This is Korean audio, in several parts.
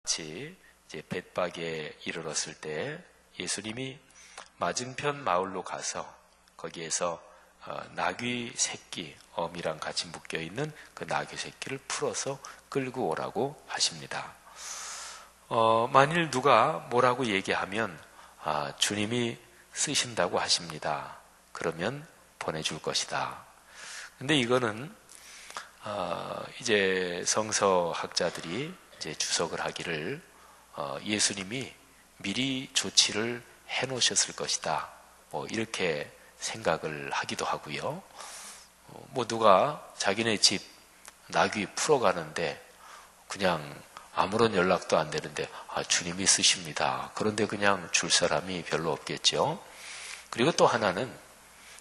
같이 이제 벳박에 이르렀을 때 예수님이 맞은편 마을로 가서 거기에서 나귀 새끼, 어미랑 같이 묶여 있는 그 나귀 새끼를 풀어서 끌고 오라고 하십니다. 만일 누가 뭐라고 얘기하면 주님이 쓰신다고 하십니다. 그러면 보내줄 것이다. 근데 이거는 이제 성서학자들이 이제 주석을 하기를 예수님이 미리 조치를 해 놓으셨을 것이다. 뭐 이렇게 생각을 하기도 하고요. 뭐 누가 자기네 집 나귀 풀어가는데 그냥 아무런 연락도 안 되는데 주님이 쓰십니다. 그런데 그냥 줄 사람이 별로 없겠죠. 그리고 또 하나는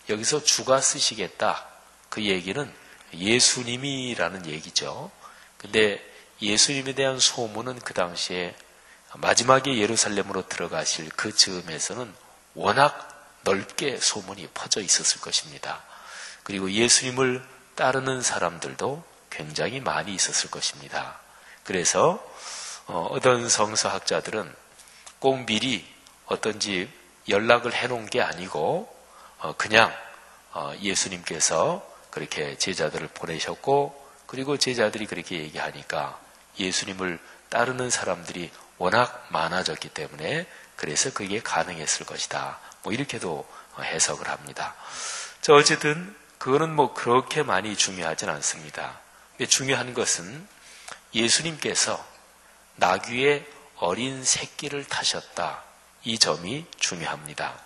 여기서 주가 쓰시겠다. 그 얘기는 예수님이라는 얘기죠. 근데 예수님에 대한 소문은 그 당시에 마지막에 예루살렘으로 들어가실 그 즈음에서는 워낙 넓게 소문이 퍼져 있었을 것입니다. 그리고 예수님을 따르는 사람들도 굉장히 많이 있었을 것입니다. 그래서 어떤 성서학자들은 꼭 미리 어떤지 연락을 해놓은 게 아니고 그냥 예수님께서 그렇게 제자들을 보내셨고 그리고 제자들이 그렇게 얘기하니까 예수님을 따르는 사람들이 워낙 많아졌기 때문에 그래서 그게 가능했을 것이다. 뭐 이렇게도 해석을 합니다. 자, 어쨌든 그거는 뭐 그렇게 많이 중요하진 않습니다. 중요한 것은 예수님께서 나귀의 어린 새끼를 타셨다. 이 점이 중요합니다.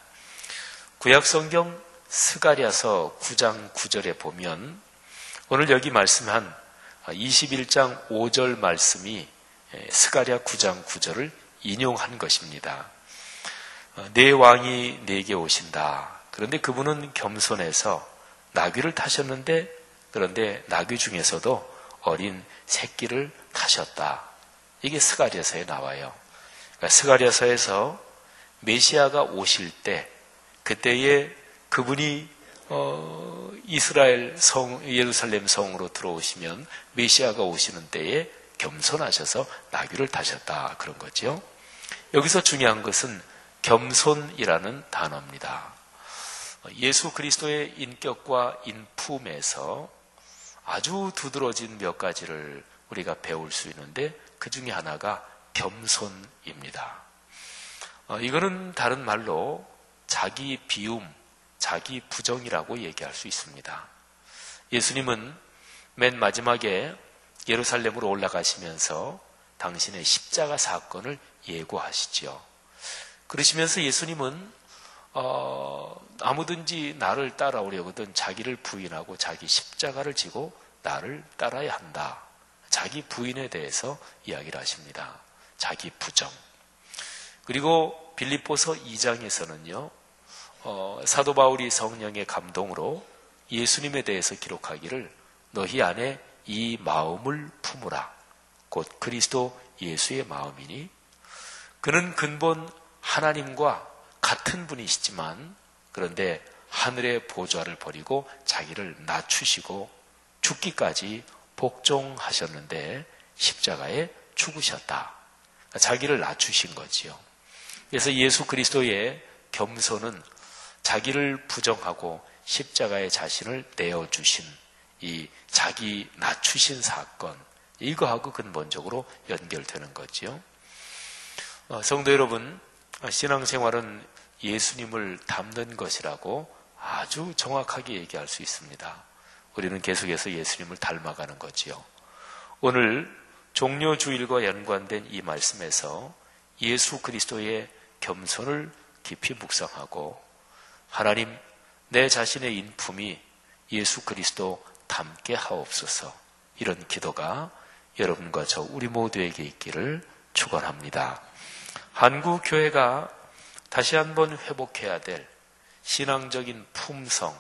구약성경 스가랴서 9장 9절에 보면 오늘 여기 말씀한 21장 5절 말씀이 스가랴 9장 9절을 인용한 것입니다. 내 왕이 내게 오신다. 그런데 그분은 겸손해서 나귀를 타셨는데 그런데 나귀 중에서도 어린 새끼를 타셨다. 이게 스가랴서에 나와요. 그러니까 스가랴서에서 메시아가 오실 때 그때에 그분이 이스라엘 예루살렘 성으로 들어오시면 메시아가 오시는 때에 겸손하셔서 나귀를 타셨다. 그런 거죠. 여기서 중요한 것은 겸손이라는 단어입니다. 예수 그리스도의 인격과 인품에서 아주 두드러진 몇 가지를 우리가 배울 수 있는데 그 중에 하나가 겸손입니다. 이거는 다른 말로 자기 비움, 자기 부정이라고 얘기할 수 있습니다. 예수님은 맨 마지막에 예루살렘으로 올라가시면서 당신의 십자가 사건을 예고하시죠. 그러시면서 예수님은 아무든지 나를 따라오려거든 자기를 부인하고 자기 십자가를 지고 나를 따라야 한다. 자기 부인에 대해서 이야기를 하십니다. 자기 부정. 그리고 빌립보서 2장에서는요. 사도 바울이 성령의 감동으로 예수님에 대해서 기록하기를 너희 안에 이 마음을 품으라. 곧 그리스도 예수의 마음이니 그는 근본 하나님과 같은 분이시지만 그런데 하늘의 보좌를 버리고 자기를 낮추시고 죽기까지 복종하셨는데 십자가에 죽으셨다. 자기를 낮추신 거지요. 그래서 예수 그리스도의 겸손은 자기를 부정하고 십자가에 자신을 내어주신 이 자기 낮추신 사건, 이거하고 근본적으로 연결되는 거지요. 성도 여러분, 신앙생활은 예수님을 닮는 것이라고 아주 정확하게 얘기할 수 있습니다. 우리는 계속해서 예수님을 닮아가는 거지요. 오늘 종려주일과 연관된 이 말씀에서 예수 그리스도의 겸손을 깊이 묵상하고 하나님, 내 자신의 인품이 예수 그리스도 닮게 하옵소서. 이런 기도가 여러분과 저 우리 모두에게 있기를 축원합니다. 한국 교회가 다시 한번 회복해야 될 신앙적인 품성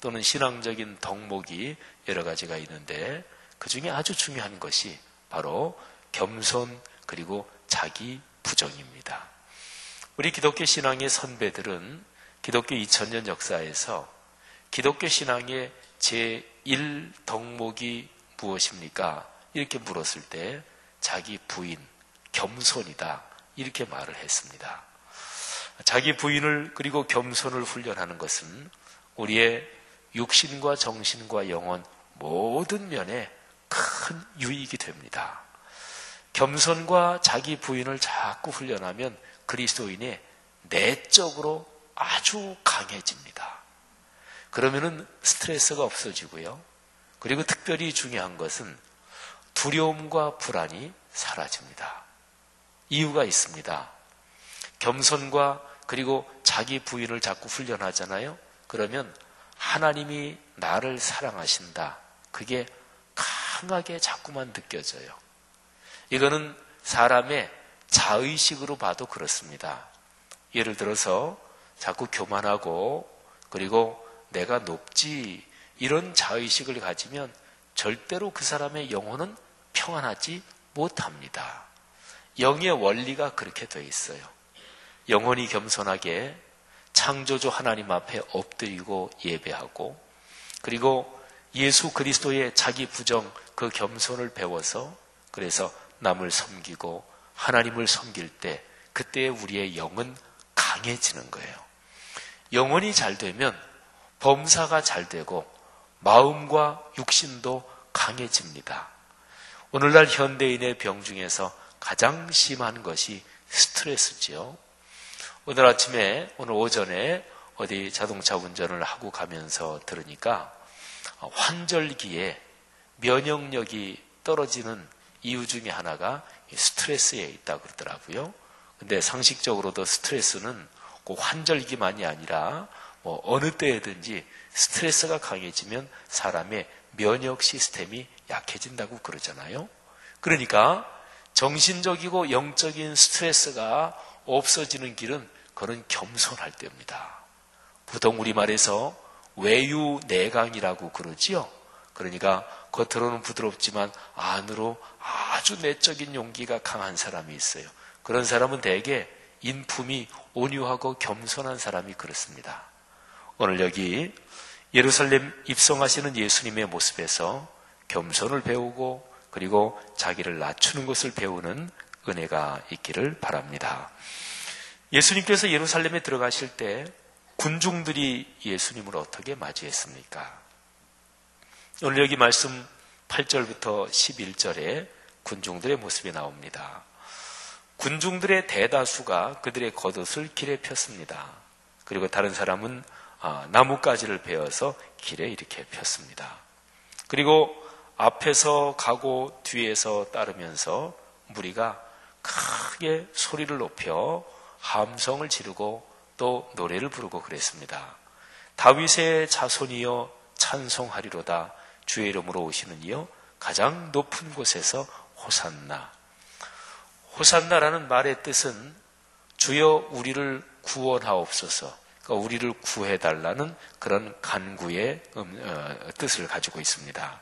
또는 신앙적인 덕목이 여러 가지가 있는데 그 중에 아주 중요한 것이 바로 겸손 그리고 자기 부정입니다. 우리 기독교 신앙의 선배들은 기독교 2000년 역사에서 기독교 신앙의 제1덕목이 무엇입니까? 이렇게 물었을 때 자기 부인, 겸손이다. 이렇게 말을 했습니다. 자기 부인을 그리고 겸손을 훈련하는 것은 우리의 육신과 정신과 영혼 모든 면에 큰 유익이 됩니다. 겸손과 자기 부인을 자꾸 훈련하면 그리스도인의 내적으로 아주 강해집니다. 그러면은 스트레스가 없어지고요. 그리고 특별히 중요한 것은 두려움과 불안이 사라집니다. 이유가 있습니다. 겸손과 그리고 자기 부인을 자꾸 훈련하잖아요. 그러면 하나님이 나를 사랑하신다. 그게 강하게 자꾸만 느껴져요. 이거는 사람의 자의식으로 봐도 그렇습니다. 예를 들어서 자꾸 교만하고 그리고 내가 높지 이런 자의식을 가지면 절대로 그 사람의 영혼은 평안하지 못합니다. 영의 원리가 그렇게 되어 있어요. 영혼이 겸손하게 창조주 하나님 앞에 엎드리고 예배하고 그리고 예수 그리스도의 자기 부정 그 겸손을 배워서 그래서 남을 섬기고 하나님을 섬길 때 그때 우리의 영은 강해지는 거예요. 영혼이 잘 되면 범사가 잘 되고 마음과 육신도 강해집니다. 오늘날 현대인의 병 중에서 가장 심한 것이 스트레스지요. 오늘 아침에 오늘 오전에 어디 자동차 운전을 하고 가면서 들으니까 환절기에 면역력이 떨어지는 이유 중에 하나가 스트레스에 있다고 그러더라고요. 근데 상식적으로도 스트레스는 꼭 환절기만이 아니라 어느 때에든지 스트레스가 강해지면 사람의 면역 시스템이 약해진다고 그러잖아요. 그러니까 정신적이고 영적인 스트레스가 없어지는 길은 그런 겸손할 때입니다. 보통 우리말에서 외유내강이라고 그러지요. 그러니까 겉으로는 부드럽지만 안으로 아주 내적인 용기가 강한 사람이 있어요. 그런 사람은 대개 인품이 온유하고 겸손한 사람이 그렇습니다. 오늘 여기 예루살렘 입성하시는 예수님의 모습에서 겸손을 배우고 그리고 자기를 낮추는 것을 배우는 은혜가 있기를 바랍니다. 예수님께서 예루살렘에 들어가실 때 군중들이 예수님을 어떻게 맞이했습니까? 오늘 여기 말씀 8절부터 11절에 군중들의 모습이 나옵니다. 군중들의 대다수가 그들의 겉옷을 길에 폈습니다. 그리고 다른 사람은 나뭇가지를 베어서 길에 이렇게 폈습니다. 그리고 앞에서 가고 뒤에서 따르면서 무리가 크게 소리를 높여 함성을 지르고 또 노래를 부르고 그랬습니다. 다윗의 자손이여 찬송하리로다. 주의 이름으로 오시는 이여 가장 높은 곳에서 호산나. 호산나라는 말의 뜻은 주여 우리를 구원하옵소서, 그러니까 우리를 구해달라는 그런 간구의 뜻을 가지고 있습니다.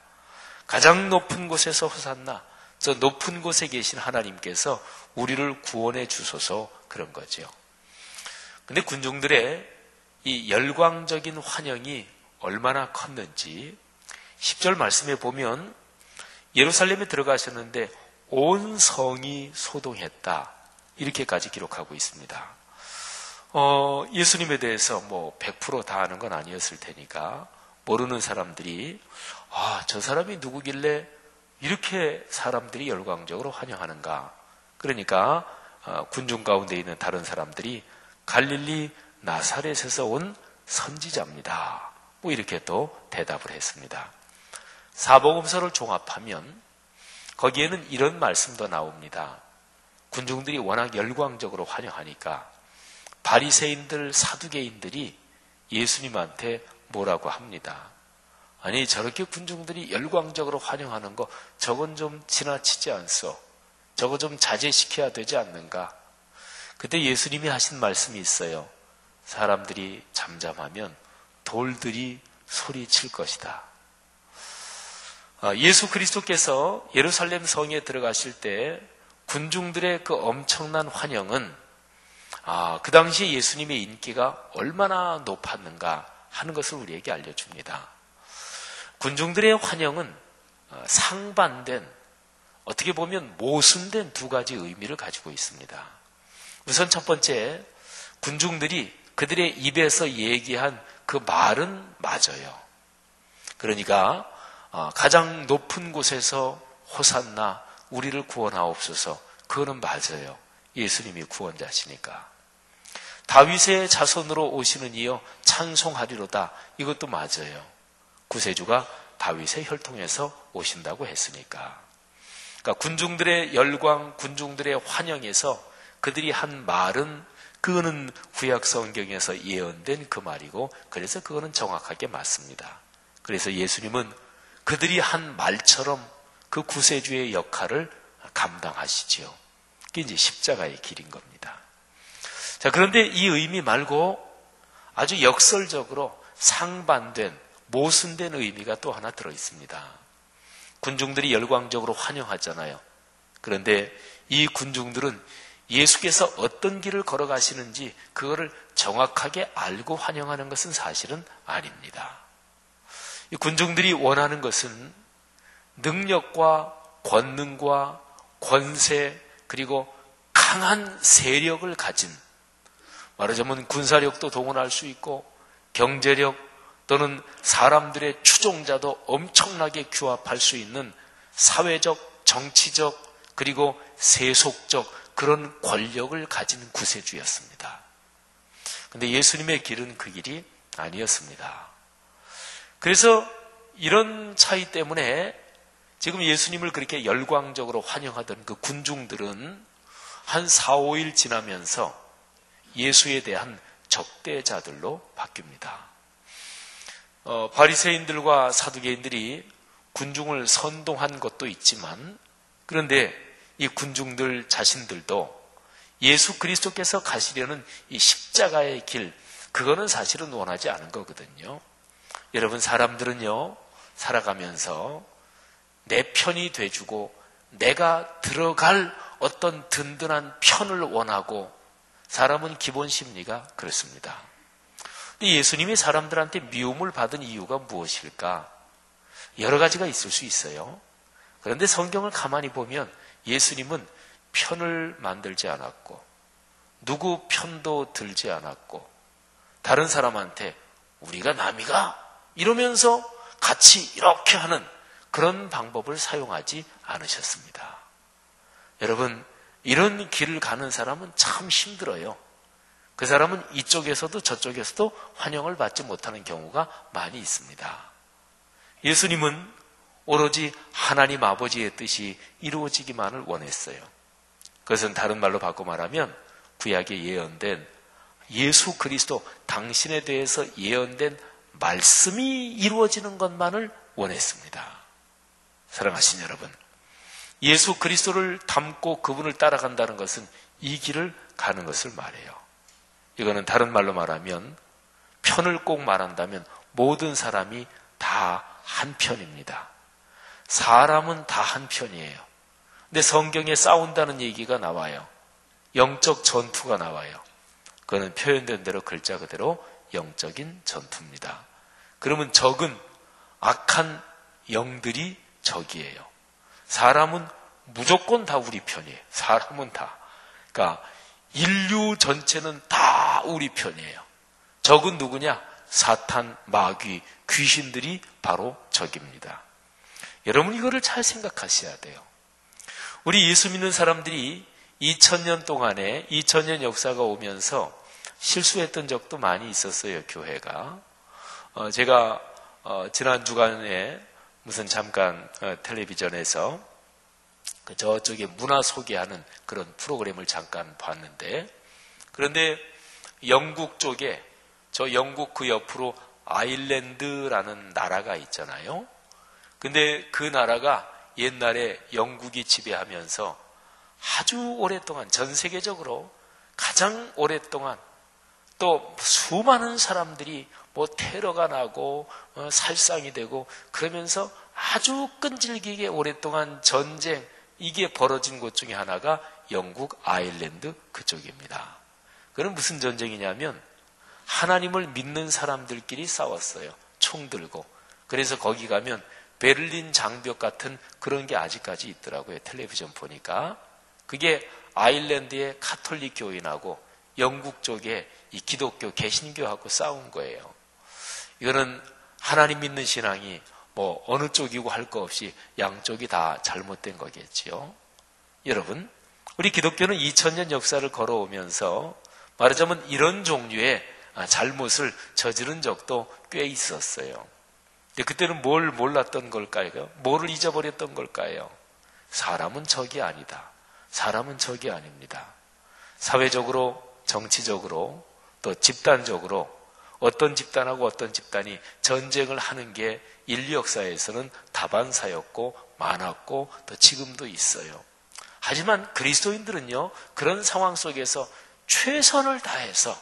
가장 높은 곳에서 호산나, 저 높은 곳에 계신 하나님께서 우리를 구원해 주소서, 그런 거죠. 근데 군중들의 이 열광적인 환영이 얼마나 컸는지 10절 말씀에 보면 예루살렘에 들어가셨는데 온 성이 소동했다, 이렇게까지 기록하고 있습니다. 예수님에 대해서 100% 다 아는 건 아니었을 테니까 모르는 사람들이 저 사람이 누구길래 이렇게 사람들이 열광적으로 환영하는가. 그러니까 군중 가운데 있는 다른 사람들이 갈릴리 나사렛에서 온 선지자입니다, 이렇게 또 대답을 했습니다. 사복음서를 종합하면 거기에는 이런 말씀도 나옵니다. 군중들이 워낙 열광적으로 환영하니까 바리새인들, 사두개인들이 예수님한테 뭐라고 합니다. 아니, 저렇게 군중들이 열광적으로 환영하는 거 저건 좀 지나치지 않소? 저거 좀 자제시켜야 되지 않는가? 그때 예수님이 하신 말씀이 있어요. 사람들이 잠잠하면 돌들이 소리칠 것이다. 예수 그리스도께서 예루살렘 성에 들어가실 때 군중들의 그 엄청난 환영은 그 당시에 예수님의 인기가 얼마나 높았는가 하는 것을 우리에게 알려줍니다. 군중들의 환영은 상반된 어떻게 보면 모순된 두 가지 의미를 가지고 있습니다. 우선 첫 번째, 군중들이 그들의 입에서 얘기한 그 말은 맞아요. 그러니까 가장 높은 곳에서 호산나 우리를 구원하옵소서, 그거는 맞아요. 예수님이 구원자시니까. 다윗의 자손으로 오시는 이여 찬송하리로다, 이것도 맞아요. 구세주가 다윗의 혈통에서 오신다고 했으니까. 그러니까 군중들의 열광, 군중들의 환영에서 그들이 한 말은, 그거는 구약 성경에서 예언된 그 말이고, 그래서 그거는 정확하게 맞습니다. 그래서 예수님은 그들이 한 말처럼 그 구세주의 역할을 감당하시지요. 그게 이제 십자가의 길인 겁니다. 자, 그런데 이 의미 말고 아주 역설적으로 상반된, 모순된 의미가 또 하나 들어 있습니다. 군중들이 열광적으로 환영하잖아요. 그런데 이 군중들은 예수께서 어떤 길을 걸어가시는지 그거를 정확하게 알고 환영하는 것은 사실은 아닙니다. 이 군중들이 원하는 것은 능력과 권능과 권세, 그리고 강한 세력을 가진, 말하자면 군사력도 동원할 수 있고 경제력 또는 사람들의 추종자도 엄청나게 규합할 수 있는 사회적, 정치적, 그리고 세속적 그런 권력을 가진 구세주였습니다. 그런데 예수님의 길은 그 길이 아니었습니다. 그래서 이런 차이 때문에 지금 예수님을 그렇게 열광적으로 환영하던 그 군중들은 한 4, 5일 지나면서 예수에 대한 적대자들로 바뀝니다. 바리새인들과 사두개인들이 군중을 선동한 것도 있지만, 그런데 이 군중들 자신들도 예수 그리스도께서 가시려는 이 십자가의 길, 그거는 사실은 원하지 않은 거거든요. 여러분, 사람들은요, 살아가면서 내 편이 돼주고 내가 들어갈 어떤 든든한 편을 원하고, 사람은 기본 심리가 그렇습니다. 근데 예수님이 사람들한테 미움을 받은 이유가 무엇일까? 여러 가지가 있을 수 있어요. 그런데 성경을 가만히 보면 예수님은 편을 만들지 않았고, 누구 편도 들지 않았고, 다른 사람한테 우리가 남이가 이러면서 같이 이렇게 하는 그런 방법을 사용하지 않으셨습니다. 여러분, 이런 길을 가는 사람은 참 힘들어요. 그 사람은 이쪽에서도 저쪽에서도 환영을 받지 못하는 경우가 많이 있습니다. 예수님은 오로지 하나님 아버지의 뜻이 이루어지기만을 원했어요. 그것은 다른 말로 바꿔 말하면 구약에 예언된 예수 그리스도, 당신에 대해서 예언된 말씀이 이루어지는 것만을 원했습니다. 사랑하신 여러분, 예수 그리스도를 닮고 그분을 따라간다는 것은 이 길을 가는 것을 말해요. 이거는 다른 말로 말하면, 편을 꼭 말한다면 모든 사람이 다 한 편입니다. 사람은 다 한 편이에요. 근데 성경에 싸운다는 얘기가 나와요. 영적 전투가 나와요. 그거는 표현된 대로 글자 그대로 영적인 전투입니다. 그러면 적은 악한 영들이 적이에요. 사람은 무조건 다 우리 편이에요. 사람은 다. 그러니까 인류 전체는 다 우리 편이에요. 적은 누구냐? 사탄, 마귀, 귀신들이 바로 적입니다. 여러분, 이거를 잘 생각하셔야 돼요. 우리 예수 믿는 사람들이 2000년 동안에 2000년 역사가 오면서 실수했던 적도 많이 있었어요, 교회가. 제가 지난 주간에 무슨 잠깐 텔레비전에서 저쪽에 문화 소개하는 그런 프로그램을 잠깐 봤는데, 그런데 영국 쪽에, 저 영국 그 옆으로 아일랜드라는 나라가 있잖아요. 근데 그 나라가 옛날에 영국이 지배하면서 아주 오랫동안, 전 세계적으로 가장 오랫동안, 또 수많은 사람들이 뭐 테러가 나고 살상이 되고 그러면서 아주 끈질기게 오랫동안 전쟁, 이게 벌어진 곳 중에 하나가 영국 아일랜드 그쪽입니다. 그건 무슨 전쟁이냐면 하나님을 믿는 사람들끼리 싸웠어요. 총 들고. 그래서 거기 가면 베를린 장벽 같은 그런 게 아직까지 있더라고요. 텔레비전 보니까. 그게 아일랜드의 가톨릭 교인하고 영국 쪽에 이 기독교 개신교하고 싸운 거예요. 이거는 하나님 믿는 신앙이 뭐 어느 쪽이고 할 거 없이 양쪽이 다 잘못된 거겠지요. 여러분, 우리 기독교는 2000년 역사를 걸어오면서 말하자면 이런 종류의 잘못을 저지른 적도 꽤 있었어요. 근데 그때는 뭘 몰랐던 걸까요? 뭐를 잊어버렸던 걸까요? 사람은 적이 아니다. 사람은 적이 아닙니다. 사회적으로, 정치적으로, 또 집단적으로 어떤 집단하고 어떤 집단이 전쟁을 하는 게 인류 역사에서는 다반사였고 많았고 또 지금도 있어요. 하지만 그리스도인들은요, 그런 상황 속에서 최선을 다해서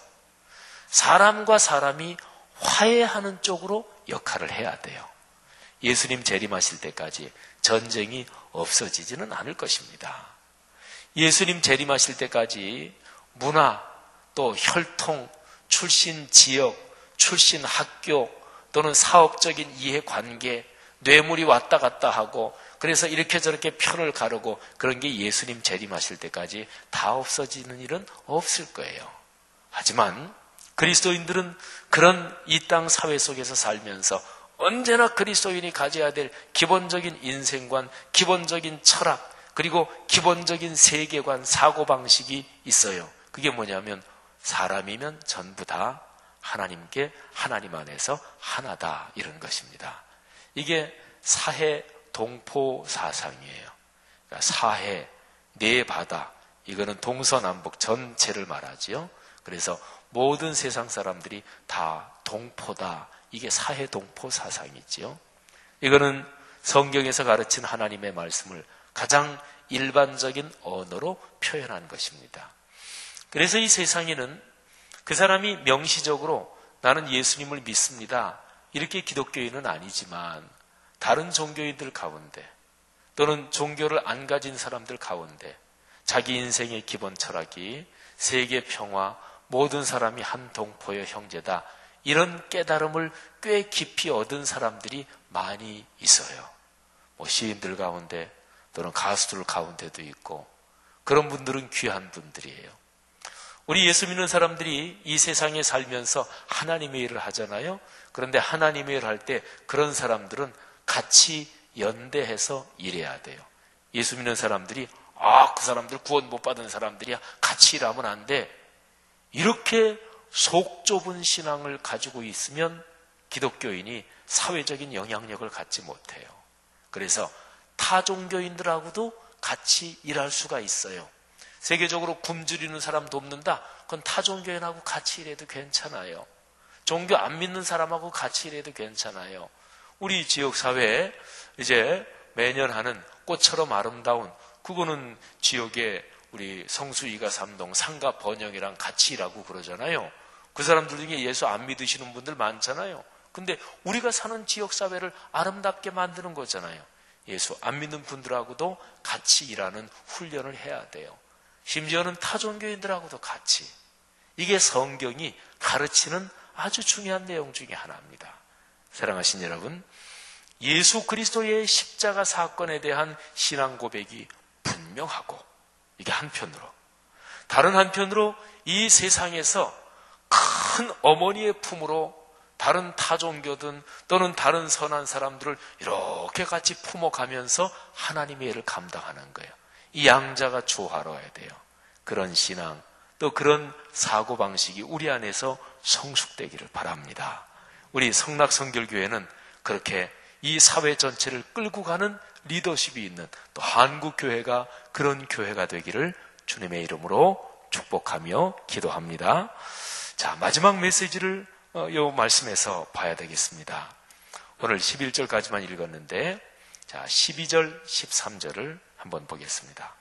사람과 사람이 화해하는 쪽으로 역할을 해야 돼요. 예수님 재림하실 때까지 전쟁이 없어지지는 않을 것입니다. 예수님 재림하실 때까지 문화, 또 혈통, 출신 지역, 출신 학교 또는 사업적인 이해관계, 뇌물이 왔다 갔다 하고 그래서 이렇게 저렇게 편을 가르고 그런 게 예수님 재림하실 때까지 다 없어지는 일은 없을 거예요. 하지만 그리스도인들은 그런 이 땅 사회 속에서 살면서 언제나 그리스도인이 가져야 될 기본적인 인생관, 기본적인 철학, 그리고 기본적인 세계관, 사고방식이 있어요. 그게 뭐냐면 사람이면 전부 다 하나님께 하나님 안에서 하나다 이런 것입니다. 이게 사해 동포 사상이에요. 그러니까 사해, 네 바다, 이거는 동서남북 전체를 말하지요. 그래서 모든 세상 사람들이 다 동포다. 이게 사해 동포 사상이지요. 이거는 성경에서 가르친 하나님의 말씀을 가장 일반적인 언어로 표현한 것입니다. 그래서 이 세상에는 그 사람이 명시적으로 나는 예수님을 믿습니다. 이렇게 기독교인은 아니지만 다른 종교인들 가운데 또는 종교를 안 가진 사람들 가운데 자기 인생의 기본 철학이 세계 평화, 모든 사람이 한 동포의 형제다. 이런 깨달음을 꽤 깊이 얻은 사람들이 많이 있어요. 뭐 시인들 가운데 또는 가수들 가운데도 있고 그런 분들은 귀한 분들이에요. 우리 예수 믿는 사람들이 이 세상에 살면서 하나님의 일을 하잖아요. 그런데 하나님의 일을 할 때 그런 사람들은 같이 연대해서 일해야 돼요. 예수 믿는 사람들이 그 사람들 구원 못 받은 사람들이야 같이 일하면 안 돼. 이렇게 속 좁은 신앙을 가지고 있으면 기독교인이 사회적인 영향력을 갖지 못해요. 그래서 타 종교인들하고도 같이 일할 수가 있어요. 세계적으로 굶주리는 사람 돕는다? 그건 타 종교인하고 같이 일해도 괜찮아요. 종교 안 믿는 사람하고 같이 일해도 괜찮아요. 우리 지역사회에 이제 매년 하는 꽃처럼 아름다운 그거는 지역에 우리 성수이가 삼동 상가 번영이랑 같이 일하고 그러잖아요. 그 사람들 중에 예수 안 믿으시는 분들 많잖아요. 근데 우리가 사는 지역사회를 아름답게 만드는 거잖아요. 예수 안 믿는 분들하고도 같이 일하는 훈련을 해야 돼요. 심지어는 타종교인들하고도 같이. 이게 성경이 가르치는 아주 중요한 내용 중에 하나입니다. 사랑하신 여러분, 예수 그리스도의 십자가 사건에 대한 신앙 고백이 분명하고 이게 한편으로, 다른 한편으로 이 세상에서 큰 어머니의 품으로 다른 타종교든 또는 다른 선한 사람들을 이렇게 같이 품어가면서 하나님의 일을 감당하는 거예요. 이 양자가 조화로워야 돼요. 그런 신앙, 또 그런 사고방식이 우리 안에서 성숙되기를 바랍니다. 우리 성락성결교회는 그렇게 이 사회 전체를 끌고 가는 리더십이 있는 또 한국교회가 그런 교회가 되기를 주님의 이름으로 축복하며 기도합니다. 자, 마지막 메시지를 이 말씀에서 봐야 되겠습니다. 오늘 11절까지만 읽었는데, 자, 12절, 13절을 한번 보겠습니다.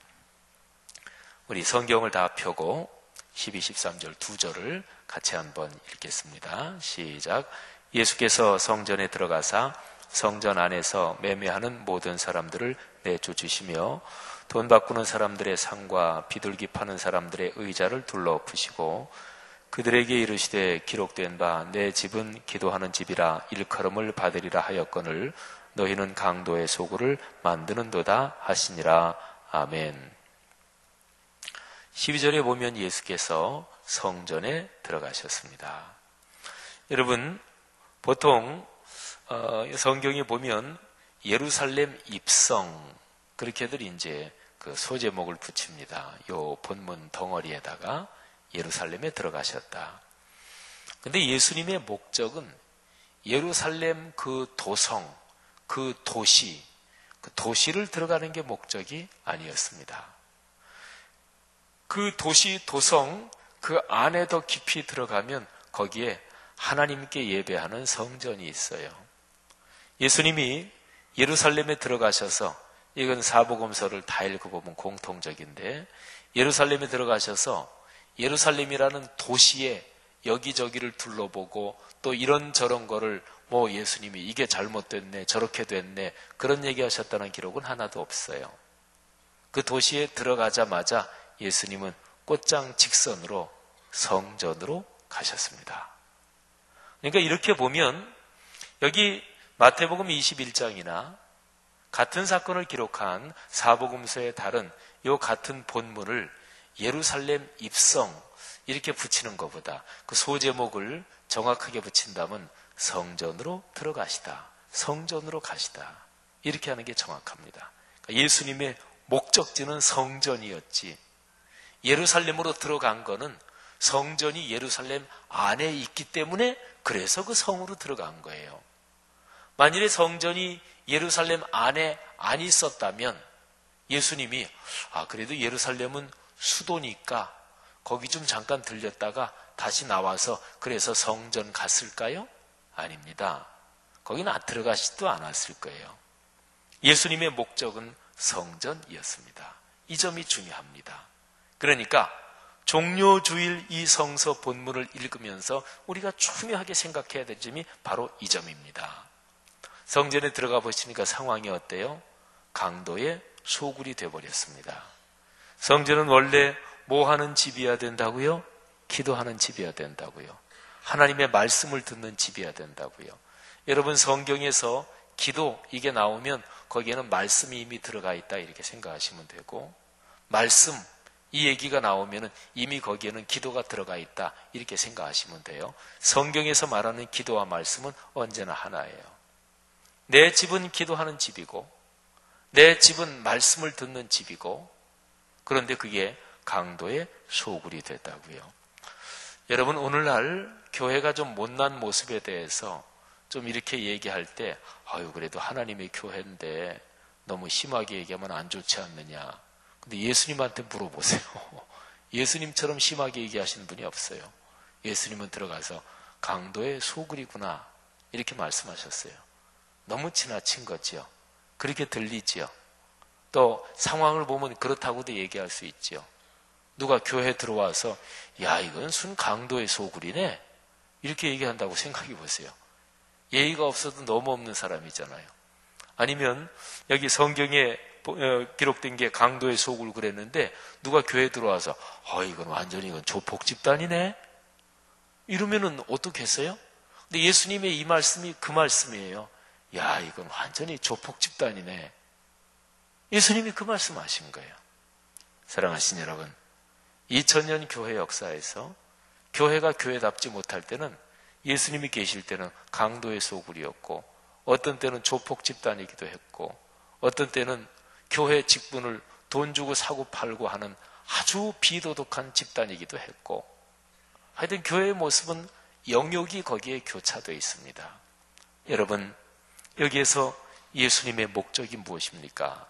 우리 성경을 다 펴고 12, 13절 두 절을 같이 한번 읽겠습니다. 시작. 예수께서 성전에 들어가사 성전 안에서 매매하는 모든 사람들을 내쫓으시며 돈 바꾸는 사람들의 상과 비둘기 파는 사람들의 의자를 둘러 엎으시고 그들에게 이르시되 기록된 바 내 집은 기도하는 집이라 일컬음을 받으리라 하였거늘 너희는 강도의 소굴을 만드는도다 하시니라. 아멘. 12절에 보면 예수께서 성전에 들어가셨습니다. 여러분, 보통 성경에 보면 예루살렘 입성, 그렇게들 이제 그 소제목을 붙입니다. 요 본문 덩어리에다가 예루살렘에 들어가셨다. 근데 예수님의 목적은 예루살렘 그 도성, 그 도시를 들어가는 게 목적이 아니었습니다. 그 도시, 도성, 그 안에 더 깊이 들어가면 거기에 하나님께 예배하는 성전이 있어요. 예수님이 예루살렘에 들어가셔서, 이건 사복음서를 다 읽어보면 공통적인데, 예루살렘에 들어가셔서 예루살렘이라는 도시에 여기저기를 둘러보고 또 이런저런 거를 예수님이 이게 잘못됐네, 저렇게 됐네, 그런 얘기 하셨다는 기록은 하나도 없어요. 그 도시에 들어가자마자 예수님은 곧장 직선으로 성전으로 가셨습니다. 그러니까 이렇게 보면 여기 마태복음 21장이나 같은 사건을 기록한 사복음서에 다른 요 같은 본문을 예루살렘 입성 이렇게 붙이는 것보다 그 소제목을 정확하게 붙인다면 성전으로 들어가시다, 성전으로 가시다, 이렇게 하는 게 정확합니다. 그러니까 예수님의 목적지는 성전이었지, 예루살렘으로 들어간 거는 성전이 예루살렘 안에 있기 때문에 그래서 그 성으로 들어간 거예요. 만일에 성전이 예루살렘 안에 안 있었다면 예수님이 그래도 예루살렘은 수도니까 거기 좀 잠깐 들렸다가 다시 나와서 그래서 성전 갔을까요? 아닙니다. 거기는 들어가지도 않았을 거예요. 예수님의 목적은 성전이었습니다. 이 점이 중요합니다. 그러니까 종료주일 이 성서 본문을 읽으면서 우리가 중요하게 생각해야 될 점이 바로 이 점입니다. 성전에 들어가 보시니까 상황이 어때요? 강도의 소굴이 되어버렸습니다. 성전은 원래 뭐 하는 집이어야 된다고요? 기도하는 집이어야 된다고요. 하나님의 말씀을 듣는 집이어야 된다고요. 여러분, 성경에서 기도 이게 나오면 거기에는 말씀이 이미 들어가 있다 이렇게 생각하시면 되고, 말씀 이 얘기가 나오면 이미 거기에는 기도가 들어가 있다 이렇게 생각하시면 돼요. 성경에서 말하는 기도와 말씀은 언제나 하나예요. 내 집은 기도하는 집이고 내 집은 말씀을 듣는 집이고, 그런데 그게 강도의 소굴이 됐다고요. 여러분, 오늘날 교회가 좀 못난 모습에 대해서 좀 이렇게 얘기할 때 그래도 하나님의 교회인데 너무 심하게 얘기하면 안 좋지 않느냐. 근데 예수님한테 물어보세요. 예수님처럼 심하게 얘기하시는 분이 없어요. 예수님은 들어가서 강도의 소굴이구나 이렇게 말씀하셨어요. 너무 지나친 거죠. 그렇게 들리지요. 또 상황을 보면 그렇다고도 얘기할 수 있죠. 누가 교회에 들어와서 이건 순 강도의 소굴이네 이렇게 얘기한다고 생각해 보세요. 예의가 없어도 너무 없는 사람이잖아요. 아니면 여기 성경에 기록된 게 강도의 소굴 그랬는데 누가 교회에 들어와서 이건 완전히 조폭 집단이네 이러면은 어떻겠어요? 근데 예수님의 이 말씀이 그 말씀이에요. 이건 완전히 조폭 집단이네. 예수님이 그 말씀하신 거예요. 사랑하신 여러분, 2000년 교회 역사에서 교회가 교회답지 못할 때는 예수님이 계실 때는 강도의 소굴이었고, 어떤 때는 조폭 집단이기도 했고, 어떤 때는 교회 직분을 돈 주고 사고 팔고 하는 아주 비도덕한 집단이기도 했고, 하여튼 교회의 모습은 영역이 거기에 교차되어 있습니다. 여러분, 여기에서 예수님의 목적이 무엇입니까?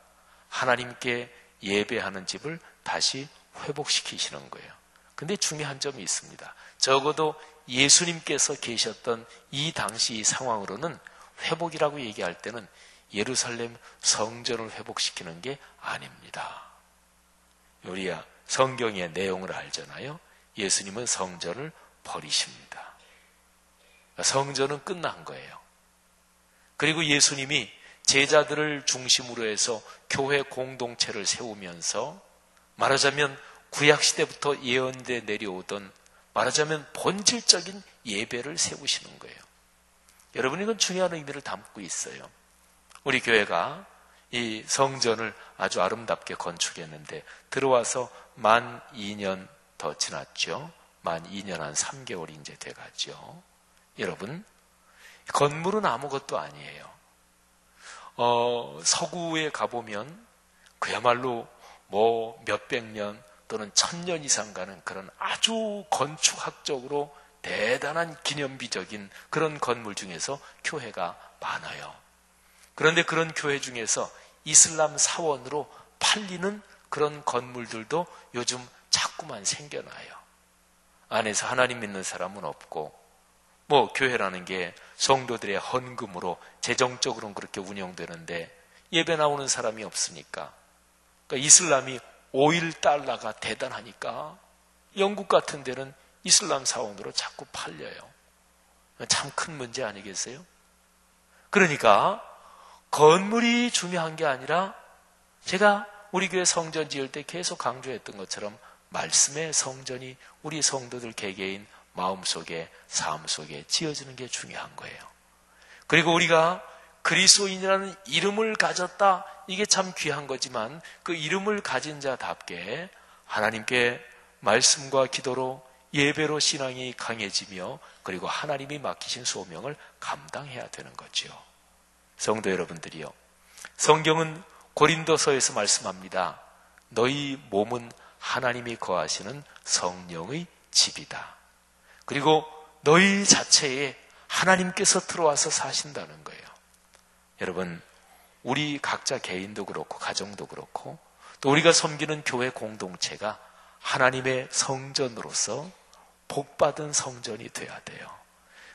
하나님께 예배하는 집을 다시 회복시키시는 거예요. 근데 중요한 점이 있습니다. 적어도 예수님께서 계셨던 이 당시 이 상황으로는 회복이라고 얘기할 때는 예루살렘 성전을 회복시키는 게 아닙니다. 우리야 성경의 내용을 알잖아요. 예수님은 성전을 버리십니다. 성전은 끝난 거예요. 그리고 예수님이 제자들을 중심으로 해서 교회 공동체를 세우면서 말하자면 구약시대부터 예언돼 내려오던 말하자면 본질적인 예배를 세우시는 거예요. 여러분, 이건 중요한 의미를 담고 있어요. 우리 교회가 이 성전을 아주 아름답게 건축했는데 들어와서 만 2년 더 지났죠. 만 2년 한 3개월이 이제 돼가죠. 여러분, 건물은 아무것도 아니에요. 서구에 가보면 그야말로 뭐 몇백 년 또는 1000년 이상 가는 그런 아주 건축학적으로 대단한 기념비적인 그런 건물 중에서 교회가 많아요. 그런데 그런 교회 중에서 이슬람 사원으로 팔리는 그런 건물들도 요즘 자꾸만 생겨나요. 안에서 하나님 믿는 사람은 없고, 뭐 교회라는 게 성도들의 헌금으로 재정적으로는 그렇게 운영되는데 예배 나오는 사람이 없으니까, 그러니까 이슬람이 오일 달러가 대단하니까 영국 같은 데는 이슬람 사원으로 자꾸 팔려요. 참 큰 문제 아니겠어요? 그러니까 건물이 중요한 게 아니라 제가 우리 교회 성전 지을 때 계속 강조했던 것처럼 말씀의 성전이 우리 성도들 개개인 마음속에 삶 속에 지어지는 게 중요한 거예요. 그리고 우리가 그리스도인이라는 이름을 가졌다, 이게 참 귀한 거지만 그 이름을 가진 자답게 하나님께 말씀과 기도로 예배로 신앙이 강해지며 그리고 하나님이 맡기신 소명을 감당해야 되는 거죠. 성도 여러분들이요, 성경은 고린도서에서 말씀합니다. 너희 몸은 하나님이 거하시는 성령의 집이다. 그리고 너희 자체에 하나님께서 들어와서 사신다는 거예요. 여러분, 우리 각자 개인도 그렇고 가정도 그렇고 또 우리가 섬기는 교회 공동체가 하나님의 성전으로서 복받은 성전이 돼야 돼요.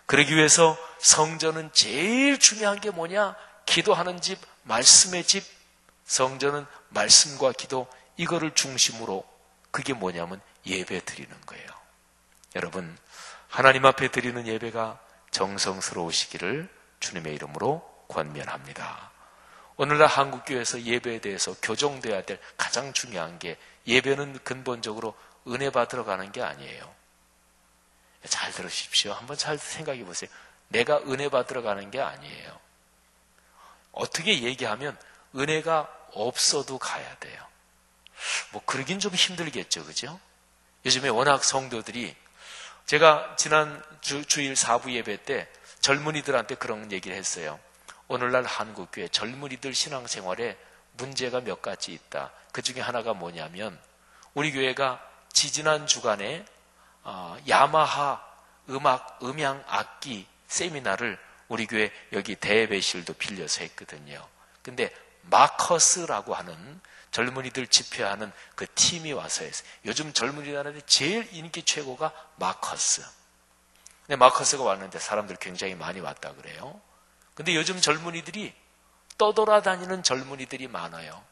그러기 위해서 성전은 제일 중요한 게 뭐냐? 기도하는 집, 말씀의 집. 성전은 말씀과 기도, 이거를 중심으로, 그게 뭐냐면 예배 드리는 거예요. 여러분, 하나님 앞에 드리는 예배가 정성스러우시기를 주님의 이름으로 권면합니다. 오늘날 한국교회에서 예배에 대해서 교정돼야 될 가장 중요한 게, 예배는 근본적으로 은혜 받으러 가는 게 아니에요. 잘 들으십시오. 한번 잘 생각해 보세요. 내가 은혜 받으러 가는 게 아니에요. 어떻게 얘기하면 은혜가 없어도 가야 돼요. 뭐 그러긴 좀 힘들겠죠, 그죠? 요즘에 워낙 성도들이, 제가 지난 주일 4부 예배 때 젊은이들한테 그런 얘기를 했어요. 오늘날 한국교회 젊은이들 신앙생활에 문제가 몇 가지 있다. 그 중에 하나가 뭐냐면, 우리 교회가 지지난 주간에 야마하 음향 악기 세미나를 우리 교회 여기 대회실도 빌려서 했거든요. 근데 마커스라고 하는 젊은이들 집회하는 그 팀이 와서 했어요. 요즘 젊은이들한테 제일 인기 최고가 마커스. 근데 마커스가 왔는데 사람들 굉장히 많이 왔다 그래요. 근데 요즘 젊은이들이 떠돌아다니는 젊은이들이 많아요.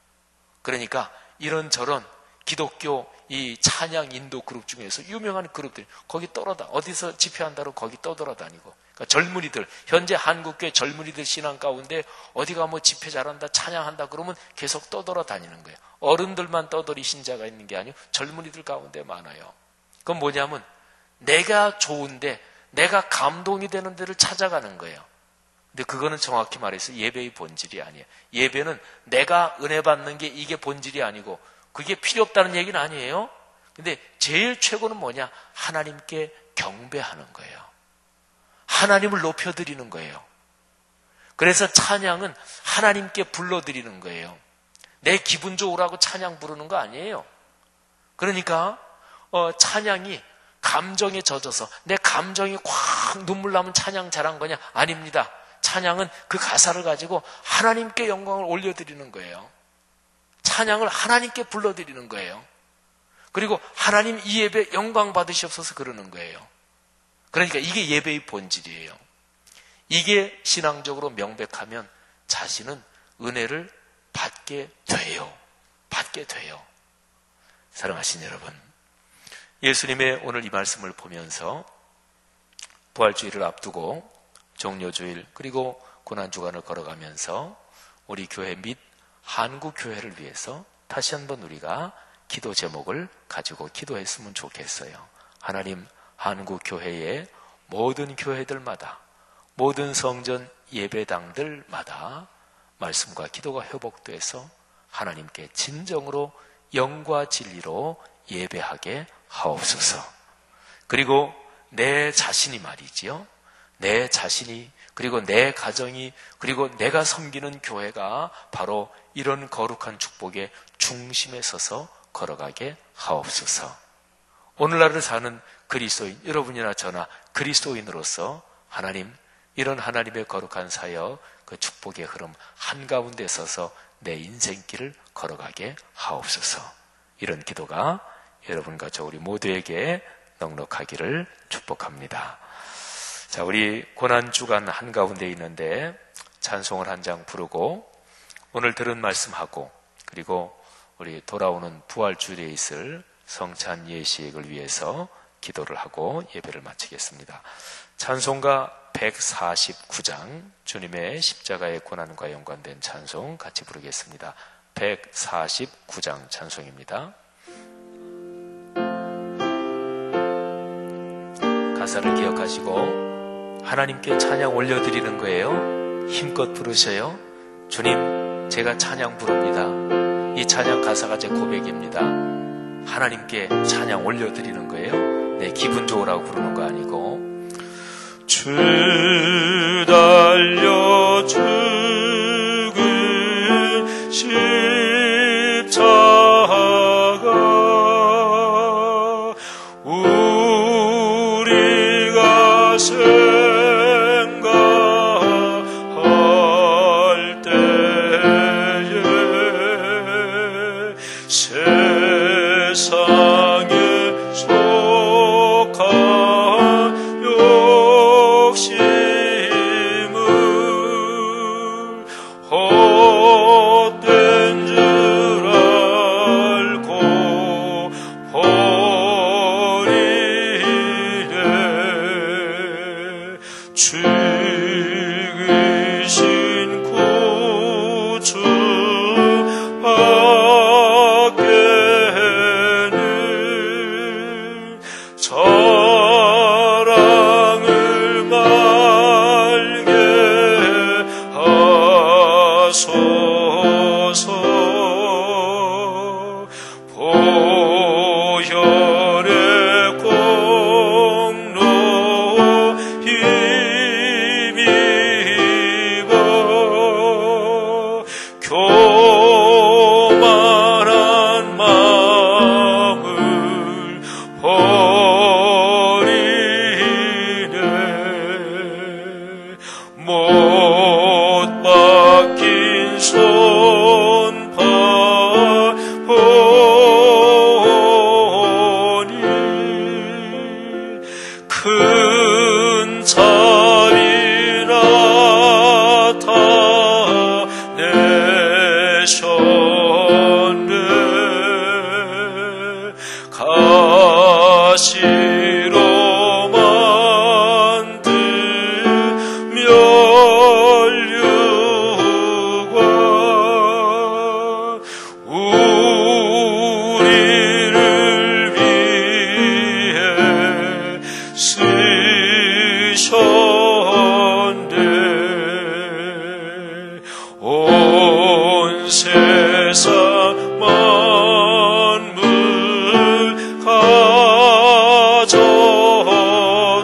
그러니까 이런저런 기독교 이 찬양 인도 그룹 중에서 유명한 그룹들, 거기 어디서 집회한다고 거기 떠돌아다니고, 그러니까 젊은이들, 현재 한국교회 젊은이들 신앙 가운데 어디가 뭐 집회 잘한다, 찬양한다 그러면 계속 떠돌아다니는 거예요. 어른들만 떠돌이 신자가 있는 게 아니고 젊은이들 가운데 많아요. 그건 뭐냐면 내가 좋은데 내가 감동이 되는 데를 찾아가는 거예요. 근데 그거는 정확히 말해서 예배의 본질이 아니에요. 예배는 내가 은혜 받는 게 이게 본질이 아니고, 그게 필요 없다는 얘기는 아니에요. 근데 제일 최고는 뭐냐? 하나님께 경배하는 거예요. 하나님을 높여드리는 거예요. 그래서 찬양은 하나님께 불러드리는 거예요. 내 기분 좋으라고 찬양 부르는 거 아니에요. 그러니까 찬양이 감정에 젖어서 내 감정이 꽉 눈물 나면 찬양 잘한 거냐? 아닙니다. 찬양은 그 가사를 가지고 하나님께 영광을 올려드리는 거예요. 찬양을 하나님께 불러드리는 거예요. 그리고 하나님 이 예배 영광 받으시옵소서 그러는 거예요. 그러니까 이게 예배의 본질이에요. 이게 신앙적으로 명백하면 자신은 은혜를 받게 돼요. 받게 돼요. 사랑하신 여러분, 예수님의 오늘 이 말씀을 보면서 부활주일을 앞두고 종료주일 그리고 고난주간을 걸어가면서 우리 교회 및 한국교회를 위해서 다시 한번 우리가 기도 제목을 가지고 기도했으면 좋겠어요. 하나님, 한국교회의 모든 교회들마다, 모든 성전 예배당들마다 말씀과 기도가 회복돼서 하나님께 진정으로 영과 진리로 예배하게 하옵소서. 그리고 내 자신이 말이지요. 내 자신이, 그리고 내 가정이, 그리고 내가 섬기는 교회가 바로 이런 거룩한 축복의 중심에 서서 걸어가게 하옵소서. 오늘날을 사는 그리스도인, 여러분이나 저나 그리스도인으로서 하나님, 이런 하나님의 거룩한 사역, 그 축복의 흐름 한가운데 서서 내 인생길을 걸어가게 하옵소서. 이런 기도가 여러분과 저 우리 모두에게 넉넉하기를 축복합니다. 자, 우리 고난주간 한가운데 있는데 찬송을 한 장 부르고 오늘 들은 말씀하고 그리고 우리 돌아오는 부활주일에 있을 성찬 예식을 위해서 기도를 하고 예배를 마치겠습니다. 찬송가 149장 주님의 십자가의 고난과 연관된 찬송 같이 부르겠습니다. 149장 찬송입니다. 가사를 기억하시고 하나님께 찬양 올려드리는 거예요. 힘껏 부르셔요. 주님, 제가 찬양 부릅니다. 이 찬양 가사가 제 고백입니다. 하나님께 찬양 올려드리는 거예요. 내 기분 좋으라고 부르는 거 아니고. 주 달려 죽은 십자가 우리가 생각할 때에 세상에 속한 욕심을 헛된 줄 알고 버리네. 죽으신 구주 밖에는 사랑을 말게 하소서. 보혈의 공로 힘입어 교만한 마음을 버리네. 못 박힌 손 보니 큰 자비 나타내셨네. 가시로 만든 멸류관 우리를 위해 쓰셨네. 온 세상 만물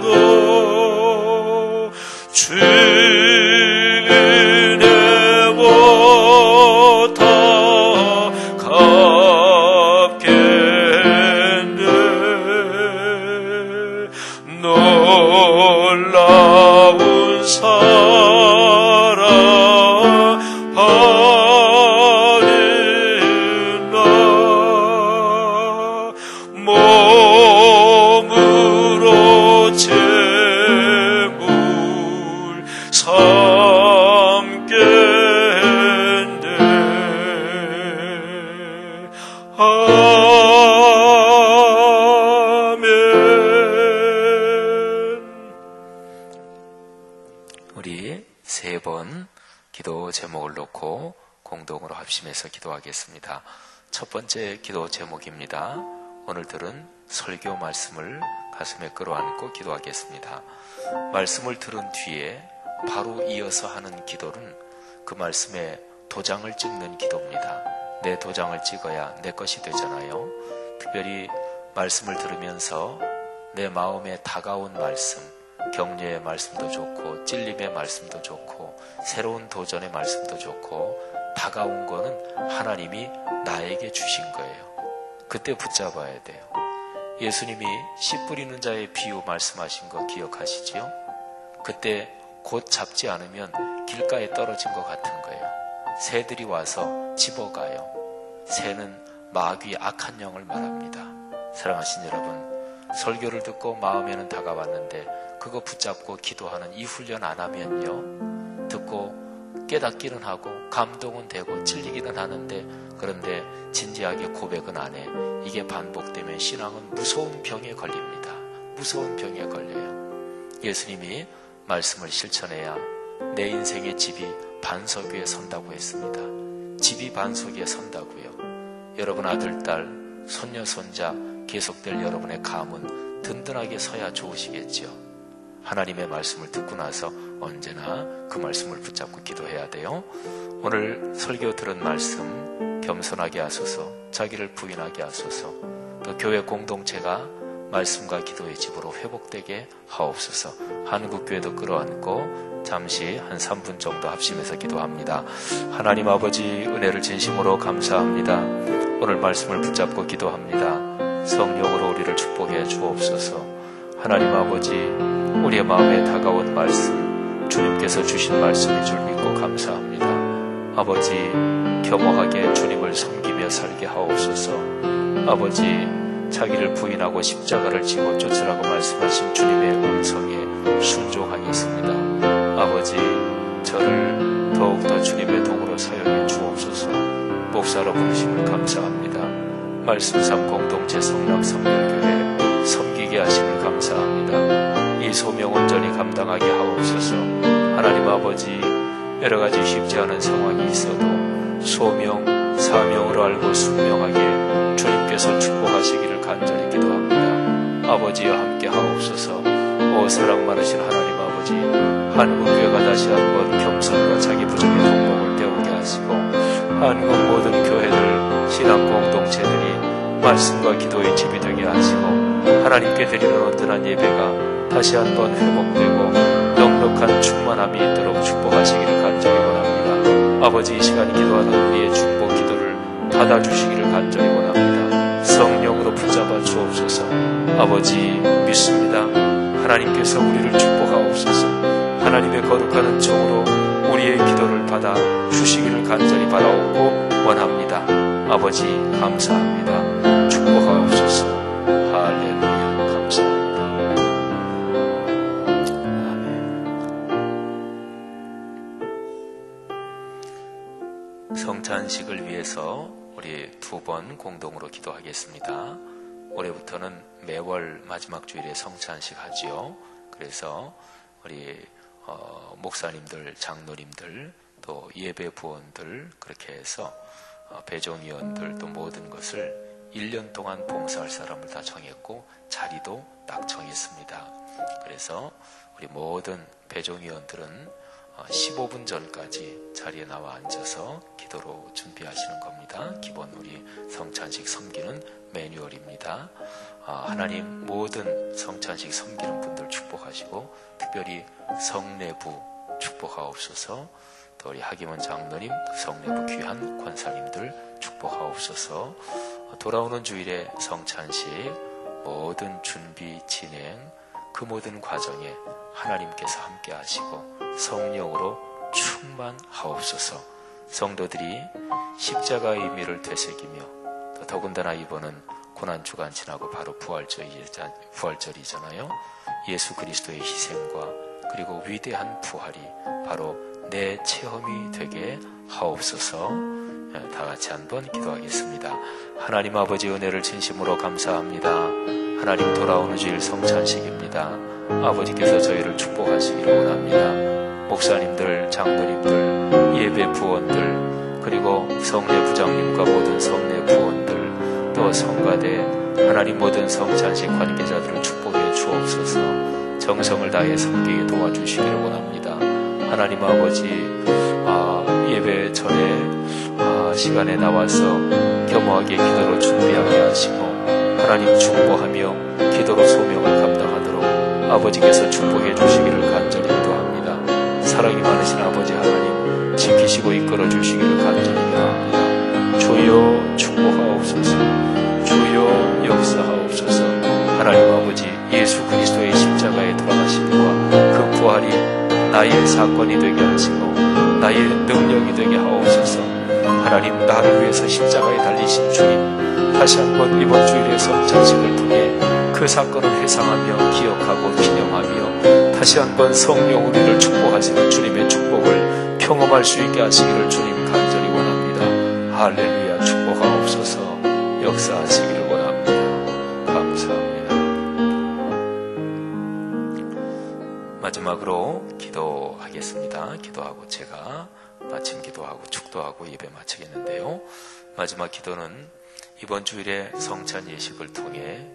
가져도 주 은혜 보다 갚겠네. 놀라운 사랑 받은 나 몸으로 제물 삼겠네. 아멘. 우리 세 번 기도 제목을 놓고 공동으로 합심해서 기도하겠습니다. 첫 번째 기도 제목입니다. 오늘 들은 설교 말씀을 가슴에 끌어안고 기도하겠습니다. 말씀을 들은 뒤에 바로 이어서 하는 기도는 그 말씀에 도장을 찍는 기도입니다. 내 도장을 찍어야 내 것이 되잖아요. 특별히 말씀을 들으면서 내 마음에 다가온 말씀, 격려의 말씀도 좋고 찔림의 말씀도 좋고 새로운 도전의 말씀도 좋고 다가온 거는 하나님이 나에게 주신 거예요. 그때 붙잡아야 돼요. 예수님이 씨 뿌리는 자의 비유 말씀하신 거 기억하시지요? 그때 곧 잡지 않으면 길가에 떨어진 것 같은 거예요. 새들이 와서 집어가요. 새는 마귀 악한 영을 말합니다. 사랑하신 여러분, 설교를 듣고 마음에는 다가왔는데 그거 붙잡고 기도하는 이 훈련 안 하면요, 듣고 깨닫기는 하고 감동은 되고 찔리기는 하는데 그런데 진지하게 고백은 안 해. 이게 반복되면 신앙은 무서운 병에 걸립니다. 무서운 병에 걸려요. 예수님이 말씀을 실천해야 내 인생의 집이 반석 위에 선다고 했습니다. 집이 반석 위에 선다고요. 여러분 아들, 딸, 손녀, 손자 계속될 여러분의 가문 든든하게 서야 좋으시겠죠. 하나님의 말씀을 듣고 나서 언제나 그 말씀을 붙잡고 기도해야 돼요. 오늘 설교 들은 말씀 겸손하게 하소서, 자기를 부인하게 하소서, 또 교회 공동체가 말씀과 기도의 집으로 회복되게 하옵소서. 한국교회도 끌어안고 잠시 한 3분 정도 합심해서 기도합니다. 하나님 아버지, 은혜를 진심으로 감사합니다. 오늘 말씀을 붙잡고 기도합니다. 성령으로 우리를 축복해 주옵소서. 하나님 아버지, 우리의 마음에 다가온 말씀, 주님께서 주신 말씀인 줄 믿고 감사합니다. 아버지, 겸허하게 주님을 섬기며 살게 하옵소서. 아버지, 자기를 부인하고 십자가를 지고 쫓으라고 말씀하신 주님의 음성에 순종하겠습니다. 아버지, 저를 더욱더 주님의 도구로 사용해 주옵소서. 목사로 부르심을 감사합니다. 말씀삼 공동체 성락성결교회 섬기게 하심을 감사합니다. 이 소명 온전히 감당하게 하옵소서. 하나님 아버지, 여러가지 쉽지 않은 상황이 있어도 소명, 사명으로 알고 순명하게 주님께서 축복하시기를 간절히 기도합니다. 아버지와 함께 하옵소서. 오 사랑 많으신 하나님 아버지, 한국교회가 다시 한번 겸손과 자기 부족의 동목을 배우게 하시고 한국 모든 교회들, 신앙 공동체들이 말씀과 기도의 집이 되게 하시고 하나님께 드리는 온전한 예배가 다시 한번 회복되고 넉넉한 충만함이 있도록 축복하시기를 간절히 원합니다. 아버지, 이 시간 기도하는 우리의 축복 기도를 받아주시기를 간절히 원합니다. 성령으로 붙잡아 주옵소서. 아버지, 믿습니다. 하나님께서 우리를 축복하옵소서. 하나님의 거룩한 은총으로 우리의 기도를 받아 주시기를 간절히 바라옵고 원합니다. 아버지, 감사합니다. 축복하옵소서. 할렐루야. 감사합니다. 아멘. 성찬식을 위해서 우리 2번 공동으로 기도하겠습니다. 올해부터는 매월 마지막 주일에 성찬식 하지요. 그래서 우리 목사님들, 장로님들, 또 예배 부원들, 그렇게 해서 배종위원들, 또 모든 것을 1년 동안 봉사할 사람을 다 정했고 자리도 딱 정했습니다. 그래서 우리 모든 배종위원들은 15분 전까지 자리에 나와 앉아서 기도로 준비하시는 겁니다. 기본 우리 성찬식 섬기는 매뉴얼입니다. 하나님 모든 성찬식 섬기는 분들 축복하시고 특별히 성내부 축복하옵소서. 또 우리 하기문 장로님, 성내부 귀한 권사님들 축복하옵소서. 돌아오는 주일에 성찬식 모든 준비 진행 그 모든 과정에 하나님께서 함께 하시고 성령으로 충만하옵소서. 성도들이 십자가의 의미를 되새기며 또 더군다나 이번은 고난주간 지나고 바로 부활절이잖아요. 예수 그리스도의 희생과 그리고 위대한 부활이 바로 내 체험이 되게 하옵소서. 다 같이 한번 기도하겠습니다. 하나님 아버지, 은혜를 진심으로 감사합니다. 하나님, 돌아오는 주일 성찬식입니다. 아버지께서 저희를 축복하시기를 원합니다. 목사님들, 장로님들, 예배 부원들, 그리고 성례 부장님과 모든 성례 부원들, 또 성가대, 하나님 모든 성찬식 관계자들을 축복해 주옵소서. 정성을 다해 섬기게 도와주시기를 원합니다. 하나님 아버지, 예배 전에 시간에 나와서 겸허하게 기도로 준비하게 하시고 하나님 축복하며 기도로 소명을 감당하도록 아버지께서 축복해 주시기를 간절히 기도합니다. 사랑이 많으신 아버지 하나님 지키시고 이끌어 주시기를 간절히 기도합니다. 주여 축복하옵소서. 주여 역사하옵소서. 하나님 아버지 예수 그리스도의 십자가에 돌아가심과 그 부활이 나의 사건이 되게 하시고 나의 능력이 되게 하옵소서. 하나님 나를 위해서 십자가에 달리신 주님 다시 한번 이번 주일의 성찬식을 통해 그 사건을 회상하며 기억하고 기념하며 다시 한번 성령 우리를 축복하시는 주님의 축복을 경험할 수 있게 하시기를 주님 간절히 원합니다. 할렐루야. 축복하옵소서. 역사하시기를 원합니다. 감사합니다. 마지막으로 기도하겠습니다. 기도하고 제가 마침 기도하고 축도하고 예배 마치겠는데요. 마지막 기도는 이번 주일에 성찬 예식을 통해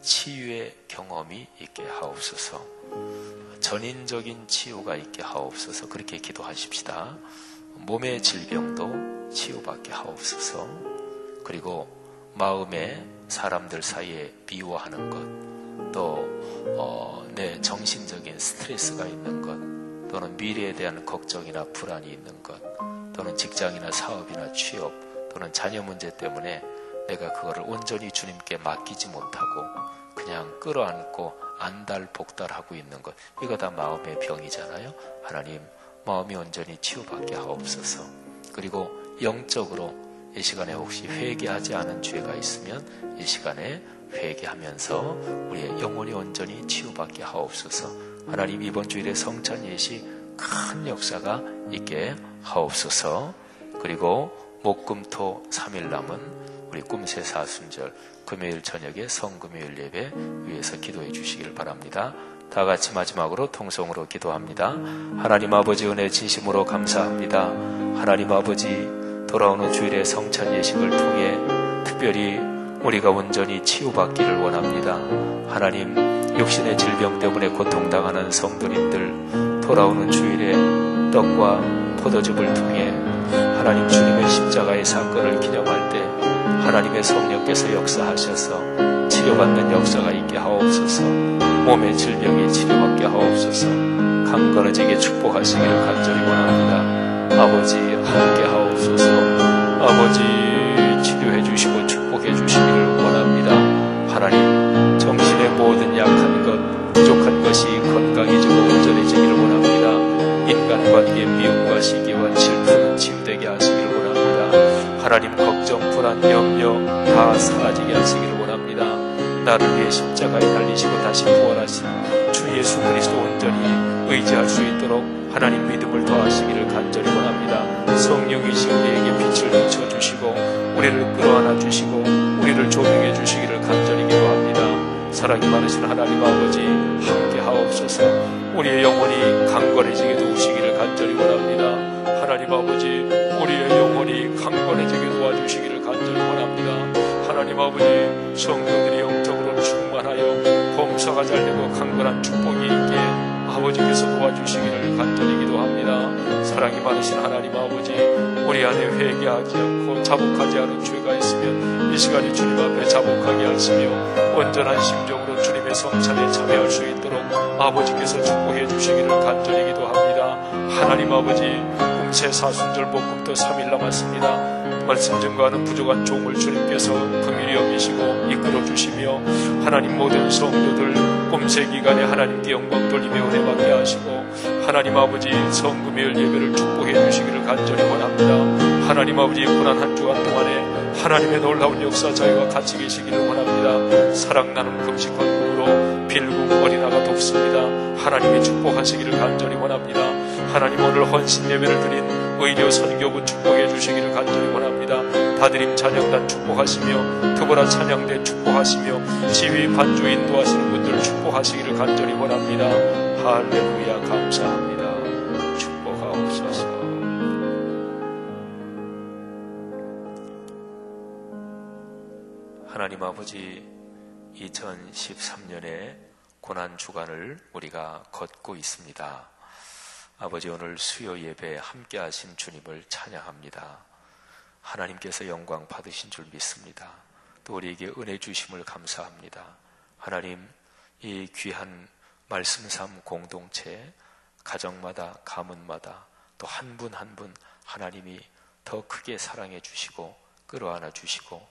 치유의 경험이 있게 하옵소서. 전인적인 치유가 있게 하옵소서. 그렇게 기도하십시다. 몸의 질병도 치유받게 하옵소서. 그리고 마음에 사람들 사이에 미워하는 것, 또 내 정신적인 스트레스가 있는 것, 또는 미래에 대한 걱정이나 불안이 있는 것, 또는 직장이나 사업이나 취업, 또는 자녀 문제 때문에 내가 그거를 온전히 주님께 맡기지 못하고 그냥 끌어안고 안달복달하고 있는 것, 이거 다 마음의 병이잖아요. 하나님 마음이 온전히 치유받게 하옵소서. 그리고 영적으로 이 시간에 혹시 회개하지 않은 죄가 있으면 이 시간에 회개하면서 우리의 영혼이 온전히 치유받게 하옵소서. 하나님 이번 주일에 성찬 예식 큰 역사가 있게 하옵소서. 그리고 목금토 3일 남은 우리 꿈새 사순절 금요일 저녁에 성금요일 예배 위해서 기도해 주시기를 바랍니다. 다 같이 마지막으로 통성으로 기도합니다. 하나님 아버지 은혜 진심으로 감사합니다. 하나님 아버지 돌아오는 주일의 성찬 예식을 통해 특별히 우리가 온전히 치유받기를 원합니다. 하나님 육신의 질병 때문에 고통당하는 성도님들 돌아오는 주일에 떡과 포도즙을 통해 하나님 주님의 십자가의 사건을 기념할 때 하나님의 성령께서 역사하셔서 치료받는 역사가 있게 하옵소서. 몸의 질병이 치료받게 하옵소서. 강건해지게 축복하시기를 간절히 원합니다. 아버지 함께 하옵소서. 아버지 치료해 주시고 축복해 주시기를 원합니다. 하나님 정신의 모든 약한 것 부족한 것이 건강해지고 온전해지기를 원합니다. 인간관계 미움과 시기와 질투는 치유되게 하시기를 원합니다. 하나님 걱정 불안 염려 다 사라지게 하시기를 원합니다. 나를 위해 십자가에 달리시고 다시 부활하신 주 예수 그리스도 온전히 의지할 수 있도록 하나님 믿음을 더하시기를 간절히 원합니다. 성령이시 우리에게 빛을 비춰주시고 우리를 끌어안아 주시고 우리를 조명해 주시기를 간절히 기도합니다. 사랑이 많으신 하나님 아버지 함께 하옵소서. 우리의 영혼이 강건해지게 도우시기를 간절히 원합니다. 하나님 아버지 우리의 영혼이 강건해지게 도와주시기를 간절히 원합니다. 하나님 아버지 성도들이 영적으로 충만하여 범사가 잘되고 강건한 축복이 있게 아버지께서 도와주시기를 간절히 기도합니다. 사랑이 많으신 하나님 아버지 우리 안에 회개하지 않고 자복하지 않은 죄가 있으면 이 시간에 주님 앞에 자복하게 하시며 온전한 심정으로 주님의 성찬에 참여할 수 있도록 아버지께서 축복해 주시기를 간절히 기도합니다. 하나님 아버지 금세 사순절 목금토 3일 남았습니다. 말씀 증거하는 부족한 종을 주님께서 긍휼히 여기시고 이끌어 주시며 하나님 모든 성도들 봄새 기간에 하나님께 영광 돌리며 은혜 받게 하시고 하나님 아버지 성금요일 예배를 축복해 주시기를 간절히 원합니다. 하나님 아버지 고난 한 주간 동안에 하나님의 놀라운 역사 저희와 같이 계시기를 원합니다. 사랑나는 금식 헌금으로 빌국 어린아가 돕습니다. 하나님이 축복하시기를 간절히 원합니다. 하나님 오늘 헌신 예배를 드린 의료 선교부 축복해 주시기를 간절히 원합니다. 다드림 찬양단 축복하시며 드보라 찬양대 축복하시며 지휘 반주 인도하시는 분들 축복하시기를 간절히 원합니다. 할렐루야 감사합니다. 축복하옵소서. 하나님 아버지 2013년의 고난 주간을 우리가 걷고 있습니다. 아버지, 오늘 수요 예배에 함께 하신 주님을 찬양합니다. 하나님께서 영광 받으신 줄 믿습니다. 또 우리에게 은혜 주심을 감사합니다. 하나님, 이 귀한 말씀 삶 공동체, 가정마다, 가문마다 또 한 분 한 분 하나님이 더 크게 사랑해 주시고 끌어안아 주시고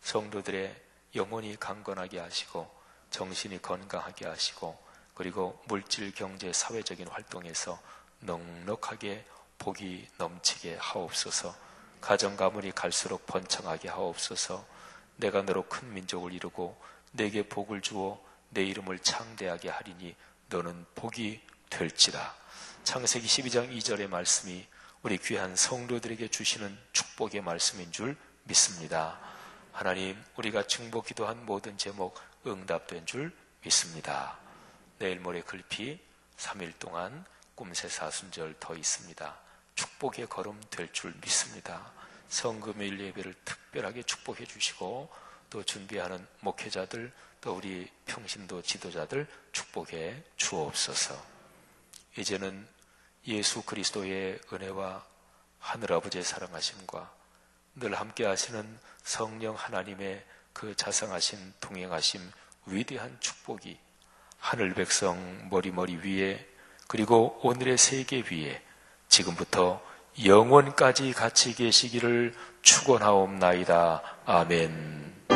성도들의 영혼이 강건하게 하시고 정신이 건강하게 하시고 그리고 물질, 경제, 사회적인 활동에서 넉넉하게 복이 넘치게 하옵소서. 가정 가문이 갈수록 번창하게 하옵소서. 내가 너로 큰 민족을 이루고 내게 복을 주어 내 이름을 창대하게 하리니 너는 복이 될지라. 창세기 12장 2절의 말씀이 우리 귀한 성도들에게 주시는 축복의 말씀인 줄 믿습니다. 하나님, 우리가 중보 기도한 모든 제목 응답된 줄 믿습니다. 내일 모레 글피 3일 동안 꿈새 사순절 더 있습니다. 축복의 걸음 될 줄 믿습니다. 성금요일 예배를 특별하게 축복해 주시고 또 준비하는 목회자들 또 우리 평신도 지도자들 축복해 주옵소서. 이제는 예수 그리스도의 은혜와 하늘아버지의 사랑하심과 늘 함께 하시는 성령 하나님의 그 자상하신 동행하심 위대한 축복이 하늘 백성 머리머리 위에 그리고 오늘의 세계 위에 지금부터 영원까지 같이 계시기를 축원하옵나이다. 아멘.